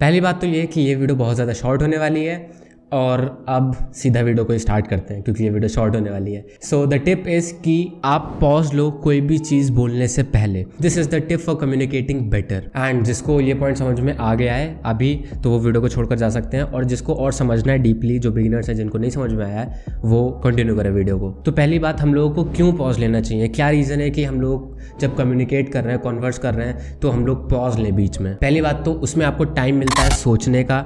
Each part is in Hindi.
पहली बात तो ये है कि ये वीडियो बहुत ज़्यादा शॉर्ट होने वाली है और अब सीधा वीडियो को स्टार्ट करते हैं क्योंकि ये वीडियो शॉर्ट होने वाली है। सो द टिप इज़ कि आप पॉज लो कोई भी चीज़ बोलने से पहले। This is the tip for communicating better. And जिसको ये पॉइंट समझ में आ गया है अभी तो वो वीडियो को छोड़कर जा सकते हैं, और जिसको और समझना है डीपली, जो बिगिनर्स हैं जिनको नहीं समझ में आया है वो कंटिन्यू करें वीडियो को। तो पहली बात, हम लोगों को क्यों पॉज लेना चाहिए, क्या रीज़न है कि हम लोग जब कम्युनिकेट कर रहे हैं, कॉन्वर्स कर रहे हैं तो हम लोग पॉज लें बीच में। पहली बात तो उसमें आपको टाइम मिलता है सोचने का,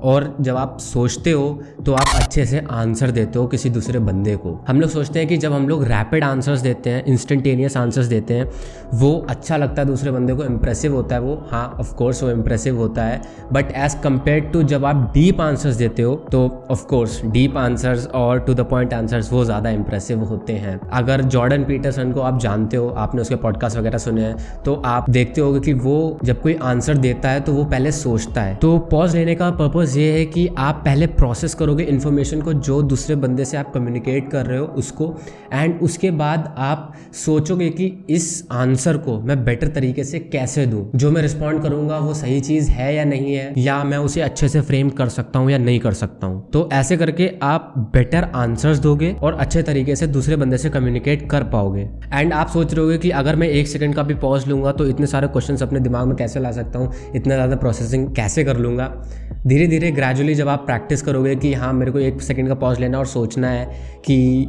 और जब आप सोचते हो तो आप अच्छे से आंसर देते हो किसी दूसरे बंदे को। हम लोग सोचते हैं कि जब हम लोग रैपिड आंसर्स देते हैं, इंस्टेंटेनियस आंसर्स देते हैं, वो अच्छा लगता है दूसरे बंदे को, इम्प्रेसिव होता है वो। हाँ ऑफ कोर्स वो इम्प्रेसिव होता है, बट एज़ कम्पेयर टू जब आप डीप आंसर्स देते हो तो ऑफ कोर्स डीप आंसर्स और टू द पॉइंट आंसर्स वो ज़्यादा इम्प्रेसिव होते हैं। अगर जॉर्डन पीटरसन को आप जानते हो, आपने उसके पॉडकास्ट वगैरह सुने हैं, तो आप देखते होगे कि वो जब कोई आंसर देता है तो वो पहले सोचता है। तो पॉज लेने का पर्पज़ ये है कि आप पहले प्रोसेस करोगे इन्फॉर्मेशन को जो दूसरे बंदे से आप कम्युनिकेट कर रहे हो उसको, एंड उसके बाद आप सोचोगे कि इस आंसर को मैं बेटर तरीके से कैसे दूं, जो मैं रिस्पॉन्ड करूंगा वो सही चीज़ है या नहीं है, या मैं उसे अच्छे से फ्रेम कर सकता हूं या नहीं कर सकता हूं। तो ऐसे करके आप बेटर आंसर्स दोगे और अच्छे तरीके से दूसरे बंदे से कम्युनिकेट कर पाओगे। एंड आप सोच रहे होगे कि अगर मैं 1 सेकंड का भी पॉज लूंगा तो इतने सारे क्वेश्चंस अपने दिमाग में कैसे ला सकता हूँ, इतना ज़्यादा प्रोसेसिंग कैसे कर लूँगा। धीरे धीरे ग्रेजुअली जब आप प्रैक्टिस करोगे कि हाँ मेरे को 1 सेकंड का पॉज लेना और सोचना है कि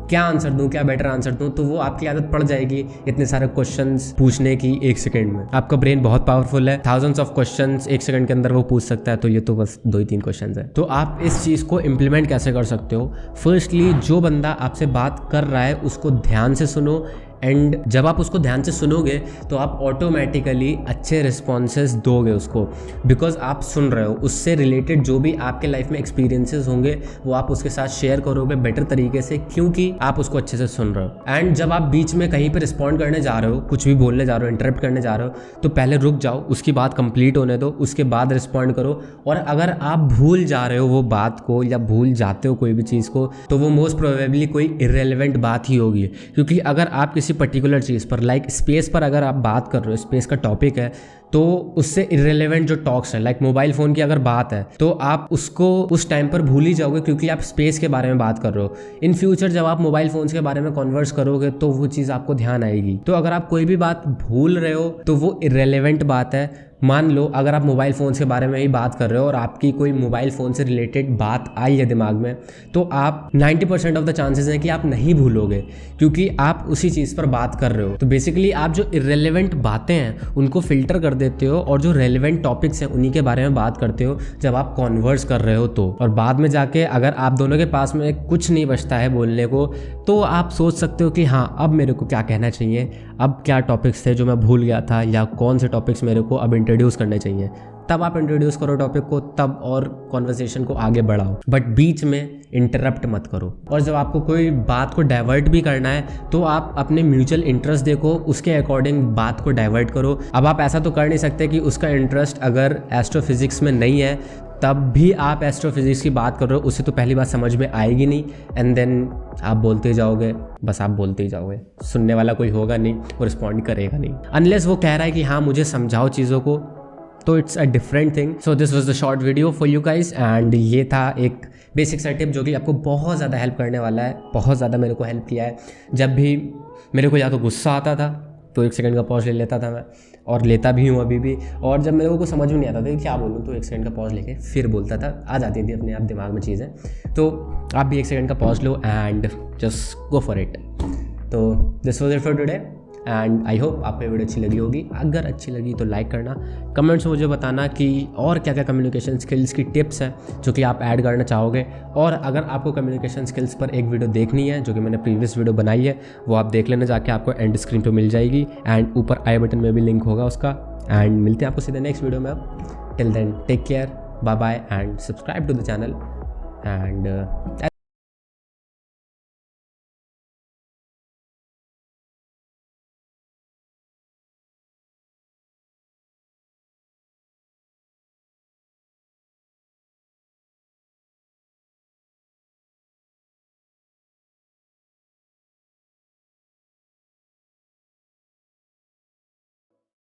क्या आंसर दूं, क्या बेटर आंसर दूं, तो वो आपकी आदत पड़ जाएगी इतने सारे क्वेश्चंस पूछने की 1 सेकंड में। आपका ब्रेन बहुत पावरफुल है, थाउजेंड्स ऑफ क्वेश्चंस 1 सेकंड के अंदर वो पूछ सकता है, तो ये तो बस 2-3 क्वेश्चंस है। तो आप इस चीज़ को इम्प्लीमेंट कैसे कर सकते हो? फर्स्टली जो बंदा आपसे बात कर रहा है उसको ध्यान से सुनो, एंड जब आप उसको ध्यान से सुनोगे तो आप ऑटोमेटिकली अच्छे रिस्पॉन्सेस दोगे उसको, बिकॉज आप सुन रहे हो। उससे रिलेटेड जो भी आपके लाइफ में एक्सपीरियंसेस होंगे वो आप उसके साथ शेयर करोगे बेटर तरीके से, क्योंकि आप उसको अच्छे से सुन रहे हो। एंड जब आप बीच में कहीं पे रिस्पॉन्ड करने जा रहे हो, कुछ भी बोलने जा रहे हो, इंटरप्ट करने जा रहे हो, तो पहले रुक जाओ, उसकी बात कंप्लीट होने दो, उसके बाद रिस्पॉन्ड करो। और अगर आप भूल जा रहे हो वो बात को या भूल जाते हो कोई भी चीज़ को, तो वो मोस्ट प्रोबेबली कोई इररेलेवेंट बात ही होगी। क्योंकि अगर आप किसी पर्टिकुलर चीज़ पर, लाइक स्पेस पर अगर आप बात कर रहे हो, स्पेस का टॉपिक है, तो उससे इररेलेवेंट जो टॉक्स है, लाइक मोबाइल फ़ोन की अगर बात है, तो आप उसको उस टाइम पर भूल ही जाओगे क्योंकि आप स्पेस के बारे में बात कर रहे हो। इन फ्यूचर जब आप मोबाइल फ़ोन्स के बारे में कॉन्वर्स करोगे तो वो चीज़ आपको ध्यान आएगी। तो अगर आप कोई भी बात भूल रहे हो तो वो इररेलेवेंट बात है। मान लो अगर आप मोबाइल फ़ोन्स के बारे में ही बात कर रहे हो और आपकी कोई मोबाइल फ़ोन से रिलेटेड बात आई है दिमाग में, तो आप 90% ऑफ द चांसेस हैं कि आप नहीं भूलोगे क्योंकि आप उसी चीज़ पर बात कर रहे हो। तो बेसिकली आप जो इररेलेवेंट बातें हैं उनको फिल्टर कर देते हो और जो रेलेवेंट टॉपिक्स हैं उन्हीं के बारे में बात करते हो जब आप कॉन्वर्स कर रहे हो। तो और बाद में जाके अगर आप दोनों के पास में कुछ नहीं बचता है बोलने को, तो आप सोच सकते हो कि हाँ अब मेरे को क्या कहना चाहिए, अब क्या टॉपिक्स थे जो मैं भूल गया था, या कौन से टॉपिक्स मेरे को अब इंट्रोड्यूस करने चाहिए। तब आप इंट्रोड्यूस करो टॉपिक को, तब और कॉन्वर्सेशन को आगे बढ़ाओ, बट बीच में इंटरप्ट मत करो। और जब आपको कोई बात को डाइवर्ट भी करना है तो आप अपने म्यूचुअल इंटरेस्ट देखो, उसके अकॉर्डिंग बात को डाइवर्ट करो। अब आप ऐसा तो कर नहीं सकते कि उसका इंटरेस्ट अगर एस्ट्रोफिजिक्स में नहीं है तब भी आप एस्ट्रोफिजिक्स की बात कर रहे हो, उससे तो पहली बात समझ में आएगी नहीं, एंड देन आप बोलते ही जाओगे, बस आप बोलते ही जाओगे, सुनने वाला कोई होगा नहीं, वो रिस्पॉन्ड करेगा नहीं, अनलेस वो कह रहा है कि हाँ मुझे समझाओ चीज़ों को, तो it's a different thing. So this was the short video for you guys, and ये था एक बेसिक सा टिप जो कि आपको बहुत ज़्यादा हेल्प करने वाला है। बहुत ज़्यादा मेरे को हेल्प किया है। जब भी मेरे को या तो गुस्सा आता था तो 1 सेकंड का पॉज ले लेता था मैं, और लेता भी हूँ अभी भी। और जब मेरे को कुछ समझ में नहीं आता था कि क्या बोलूँ, तो 1 सेकंड का पॉज लेके फिर बोलता था, आ जाती थी अपने आप दिमाग में चीज़ें। तो आप भी 1 सेकंड का पॉज लो and just go for it. तो this was it for today, and I hope आपको वीडियो अच्छी लगी होगी। अगर अच्छी लगी तो लाइक करना, कमेंट्स में मुझे बताना कि और क्या क्या कम्युनिकेशन स्किल्स की टिप्स हैं जो कि आप ऐड करना चाहोगे। और अगर आपको कम्युनिकेशन स्किल्स पर एक वीडियो देखनी है जो कि मैंने प्रीवियस वीडियो बनाई है, वो आप देख लेना जाके, आपको एंड स्क्रीन पर मिल जाएगी, एंड ऊपर आई बटन में भी लिंक होगा उसका। एंड मिलते हैं आपको सीधे नेक्स्ट वीडियो में। Till then take care, bye bye, and subscribe to the channel. And